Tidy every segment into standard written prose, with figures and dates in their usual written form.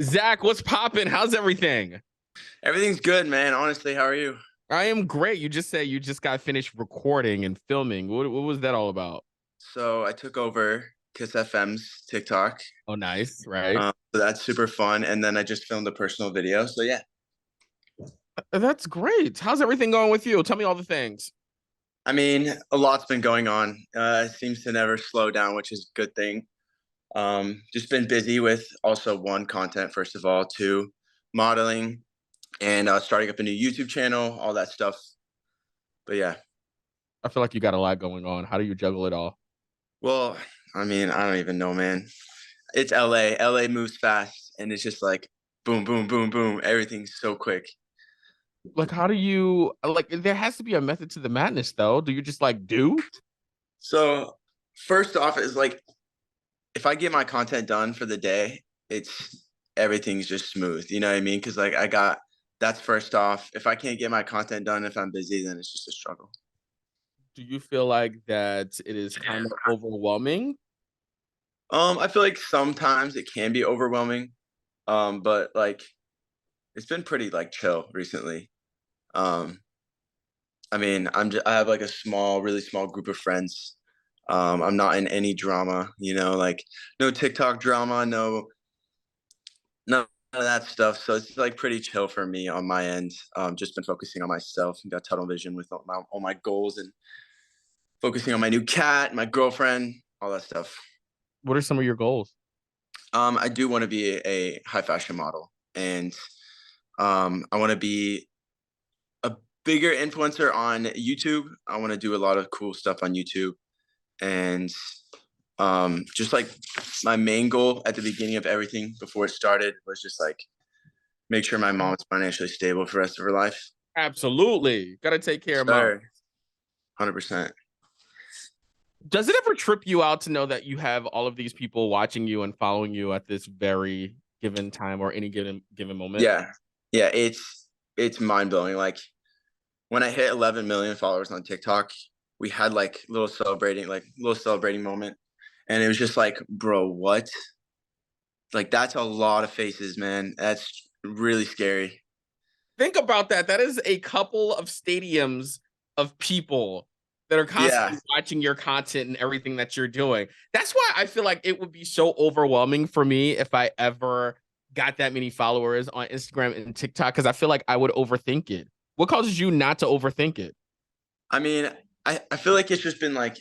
Zach, what's popping? How's everything? Everything's good, man. Honestly, how are you? I am great. You just said you just got finished recording and filming. What was that all about? So I took over Kiss FM's TikTok. Oh, nice, right? So that's super fun. And then I just filmed a personal video. So yeah, That's great. How's everything going with you? Tell me all the things. I mean, a lot's been going on. It seems to never slow down, which is a good thing. Just been busy with also one, content, first of all, two, modeling, and starting up a new YouTube channel, all that stuff. But yeah, I feel like you got a lot going on. How do you juggle it all? well, I mean, I don't even know, man. It's LA. LA moves fast, and it's just like boom, boom, boom, boom. Everything's so quick. Like, how do you like? There has to be a method to the madness, though. Do you just like do? So first off is like if I get my content done for the day, it's everything's just smooth. You know what I mean? Because like I got that's first off. If I can't get my content done if I'm busy, then it's just a struggle. Do you feel like that it is kind of overwhelming? I feel like sometimes it can be overwhelming. But like it's been pretty like chill recently. Um, I mean, I have like a small, really small group of friends. I'm not in any drama, like no TikTok drama, none of that stuff. So it's like pretty chill for me on my end. Just been focusing on myself and got tunnel vision with all my goals and focusing on my new cat, my girlfriend, all that stuff. What are some of your goals? I do want to be a high fashion model, and I want to be a bigger influencer on YouTube. I want to do a lot of cool stuff on YouTube, and just like my main goal at the beginning of everything before it started was just like make sure my mom's financially stable for the rest of her life. Absolutely. Got to take care of mom. Sir, 100%. Does it ever trip you out to know that you have all of these people watching you and following you at this very given time or any given moment? Yeah, yeah, it's mind blowing. Like when I hit 11 million followers on TikTok, we had like little celebrating moment, and it was just like, bro, what? Like that's a lot of faces, man. That's really scary. Think about that. That is a couple of stadiums of people that are Yeah, constantly watching your content and everything that you're doing. That's why I feel like it would be so overwhelming for me if I ever got that many followers on Instagram and TikTok because I feel like I would overthink it. What causes you not to overthink it? I mean, I feel like it's just been like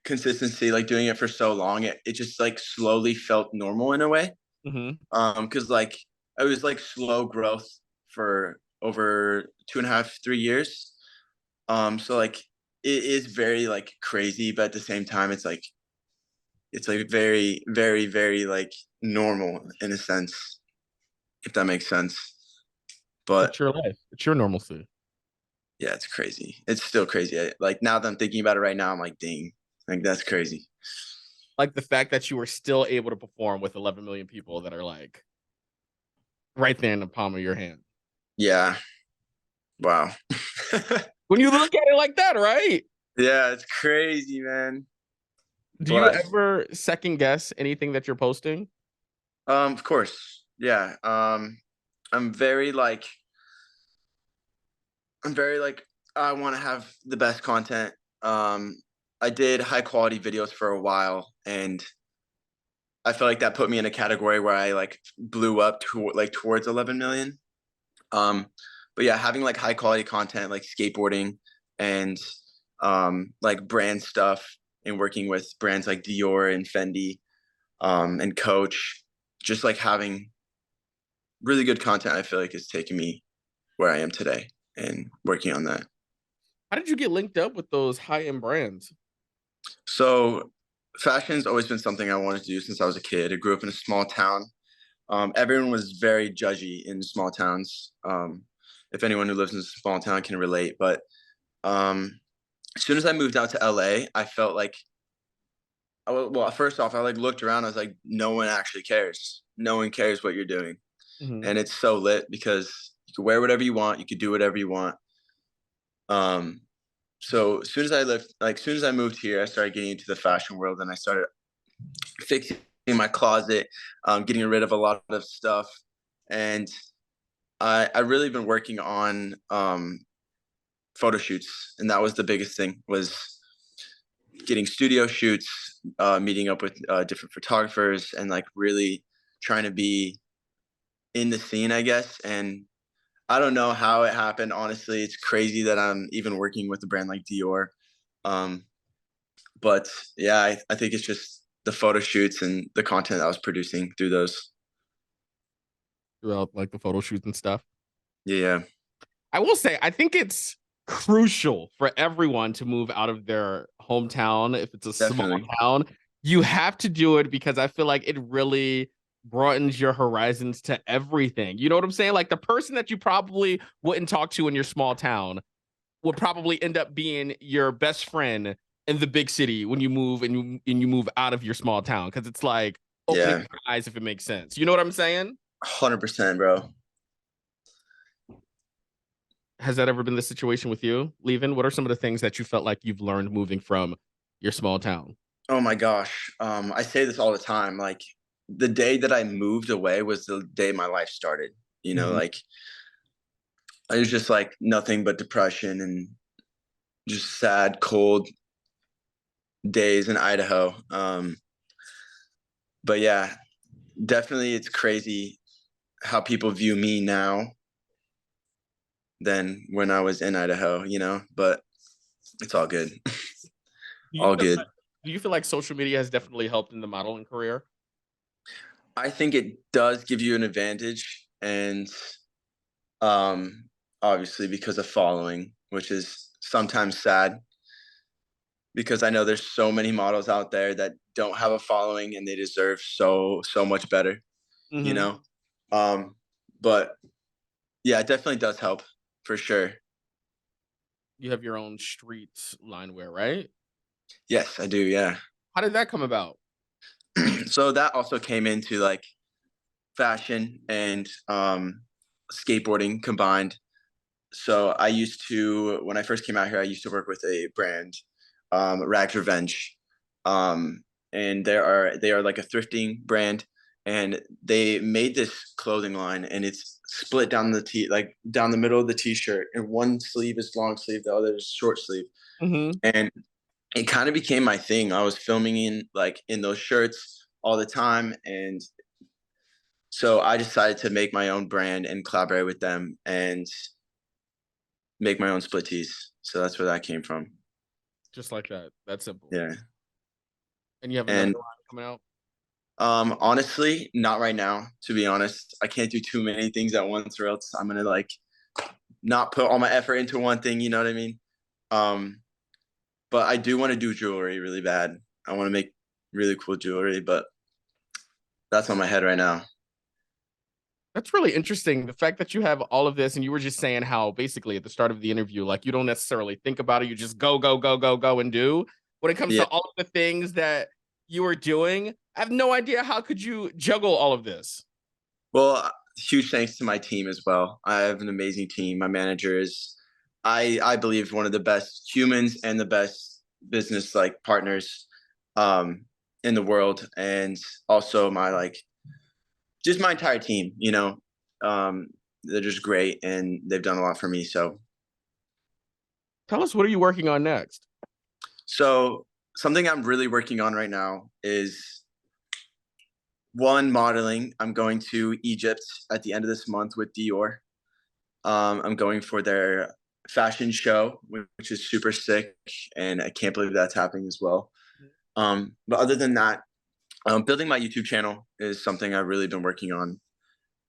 consistency, like doing it for so long. It just like slowly felt normal in a way. Mm-hmm. Because like it was like slow growth for over 2.5, 3 years. So like it is very like crazy, but at the same time, it's like very, very, very like normal in a sense, if that makes sense. But It's your life. It's your normalcy. yeah, it's crazy. It's still crazy. Like now that I'm thinking about it right now, I'm like, dang, like that's crazy. Like the fact that you were still able to perform with 11 million people that are like right there in the palm of your hand. Yeah. Wow. When you look at it like that, right? Yeah, it's crazy, man. Do you But ever second guess anything that you're posting? of course, yeah. I'm very like I'm very like I want to have the best content. I did high quality videos for a while, and I feel like that put me in a category where I like blew up to like towards 11 million. Um, but yeah, having like high quality content like skateboarding and like brand stuff and working with brands like Dior and Fendi and Coach, just like having really good content, I feel like has taken me where I am today and working on that. How did you get linked up with those high end brands? So fashion's always been something I wanted to do since I was a kid. I grew up in a small town. Everyone was very judgy in small towns. If anyone who lives in a small town can relate, but um, as soon as I moved out to LA, I felt like, well, first off, I like looked around. I was like, no one actually cares. No one cares what you're doing, Mhm. and it's so lit because you can wear whatever you want. You could do whatever you want. Um, so as soon as I moved here, I started getting into the fashion world, and I started fixing my closet, getting rid of a lot of stuff. and I really been working on photo shoots, and that was the biggest thing, was getting studio shoots, meeting up with different photographers, and like really trying to be in the scene, I guess. And I don't know how it happened. Honestly, it's crazy that I'm even working with a brand like Dior. Um, but yeah, I think it's just the photo shoots and the content I was producing through those. throughout like the photo shoots and stuff. Yeah, I will say, I think it's crucial for everyone to move out of their hometown if it's a small definitely. town. You have to do it because I feel like it really broadens your horizons to everything. You know what I'm saying? Like the person that you probably wouldn't talk to in your small town would probably end up being your best friend in the big city when you move and you move out of your small town because it's like opening Yeah, your eyes if it makes sense. You know what I'm saying? 100%, bro. Has that ever been the situation with you leaving? What are some of the things that you felt like you've learned moving from your small town? Oh my gosh. I say this all the time. Like the day that I moved away was the day my life started. Mhm. Like it was just like nothing but depression and just sad, cold days in Idaho. But yeah, definitely it's crazy how people view me now than when I was in Idaho, but it's all good. Do you All feel good. like, do you feel like social media has definitely helped in the modeling career? I think it does give you an advantage, and um obviously because of following, which is sometimes sad because I know there's so many models out there that don't have a following and they deserve so much better, you Hmm. know. Um but yeah, it definitely does help for sure. You have your own street line wear, right? Yes, I do, yeah. How did that come about? So that also came into like fashion and skateboarding combined. So I used to, when I first came out here, I used to work with a brand, Rags Revenge, um, and they are like a thrifting brand, and they made this clothing line, and it's split down like down the middle of the t-shirt, and one sleeve is long sleeve, the other is short sleeve, Hmm. and it kind of became my thing. I was filming in those shirts all the time, and so I decided to make my own brand and collaborate with them and make my own split tees. So that's where that came from. Just like that. That's simple. Yeah. And you have another And line coming out? honestly, not right now, to be honest. I can't do too many things at once or else I'm gonna like not put all my effort into one thing, you know what I mean? Um, but I do want to do jewelry really bad. I want to make really cool jewelry, but that's on my head right now. That's really interesting. The fact that you have all of this and you were just saying how basically at the start of the interview, like you don't necessarily think about it, you just go, go, go, go, go and do. When it comes Yeah. to all of the things that you are doing, I have no idea how could you juggle all of this. Well, huge thanks to my team as well. I have an amazing team. My manager is, I believe, one of the best humans and the best business like partners um, in the world, and also my like just my entire team. Um, they're just great and they've done a lot for me. Tell us, what are you working on next? So something I'm really working on right now is one, modeling. I'm going to Egypt at the end of this month with Dior. I'm going for their fashion show, which is super sick, and I can't believe that's happening as well. But other than that, building my YouTube channel is something I've really been working on.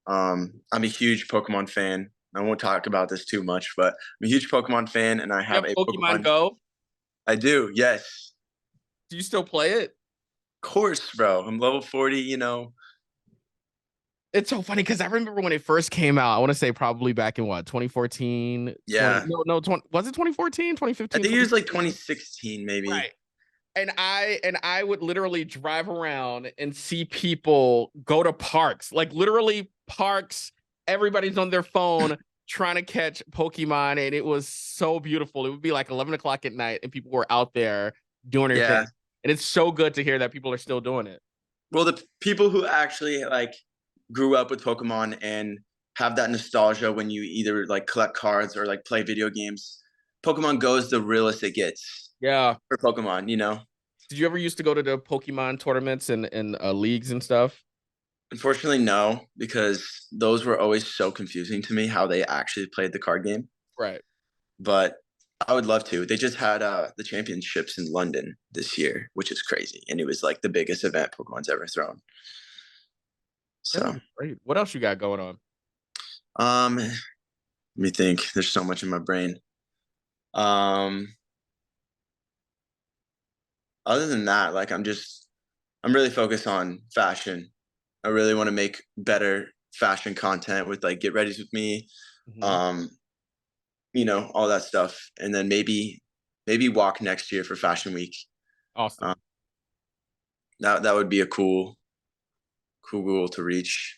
I'm a huge Pokemon fan. I won't talk about this too much, but I'm a huge Pokemon fan, and I You have have a Pokemon Pokemon. Go. I do, yes, Do you still play it? of course, bro. I'm level 40. It's so funny because I remember when it first came out, I want to say probably back in what, 2014, 20, Yeah, no, 20, was it 2014, I 2015, think it was like 2016? 2016, maybe. Right. And I would literally drive around and see people go to parks, like literally parks. Everybody's on their phone trying to catch Pokemon, and it was so beautiful. It would be like 11 o'clock at night, and people were out there doing their Yeah. thing. And it's so good to hear that people are still doing it. Well, the people who actually like grew up with Pokemon and have that nostalgia when you either like collect cards or like play video games. Pokemon Go is the realest it gets Yeah. for Pokemon, you know? Did you ever used to go to the Pokemon tournaments and leagues and stuff? Unfortunately, no, because those were always so confusing to me how they actually played the card game. Right. But I would love to. They just had the championships in London this year, which is crazy. And it was like the biggest event Pokemon's ever thrown. Yeah, So great. What else you got going on? let me think. There's so much in my brain. Um Other than that, like I'm really focused on fashion. I really want to make better fashion content with like get readies with me, Mhm. um, you know, all that stuff. And then maybe walk next year for Fashion Week. Um, Awesome. that would be a cool goal to reach.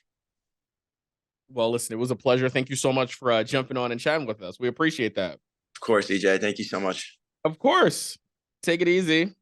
Well, listen, it was a pleasure. Thank you so much for jumping on and chatting with us. We appreciate that. Of course, EJ. Thank you so much. Of course. Take it easy.